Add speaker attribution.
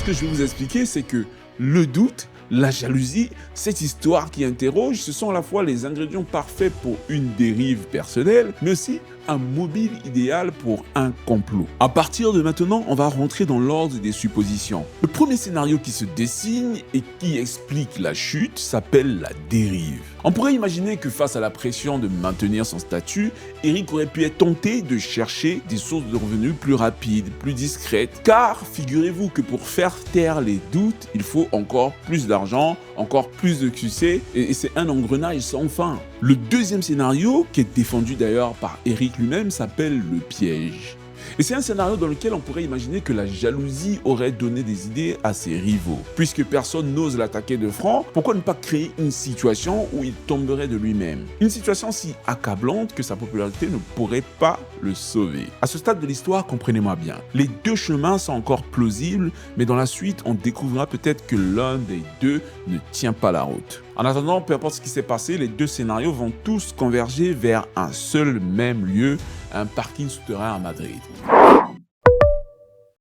Speaker 1: que je vais vous expliquer, c'est que le doute, la jalousie, cette histoire qui interroge, ce sont à la fois les ingrédients parfaits pour une dérive personnelle, mais aussi un mobile idéal pour un complot. À partir de maintenant, on va rentrer dans l'ordre des suppositions. Le premier scénario qui se dessine et qui explique la chute s'appelle la dérive. On pourrait imaginer que face à la pression de maintenir son statut, Eric aurait pu être tenté de chercher des sources de revenus plus rapides, plus discrètes, car figurez-vous que pour faire taire les doutes, il faut encore plus d'argent, encore plus de succès, et c'est un engrenage sans fin. Le deuxième scénario, qui est défendu d'ailleurs par Eric lui-même, s'appelle le piège. Et c'est un scénario dans lequel on pourrait imaginer que la jalousie aurait donné des idées à ses rivaux. Puisque personne n'ose l'attaquer de front, pourquoi ne pas créer une situation où il tomberait de lui-même? Une situation si accablante que sa popularité ne pourrait pas le sauver. À ce stade de l'histoire, comprenez-moi bien, les deux chemins sont encore plausibles, mais dans la suite, on découvrira peut-être que l'un des deux ne tient pas la route. En attendant, peu importe ce qui s'est passé, les deux scénarios vont tous converger vers un seul même lieu, un parking souterrain à Madrid.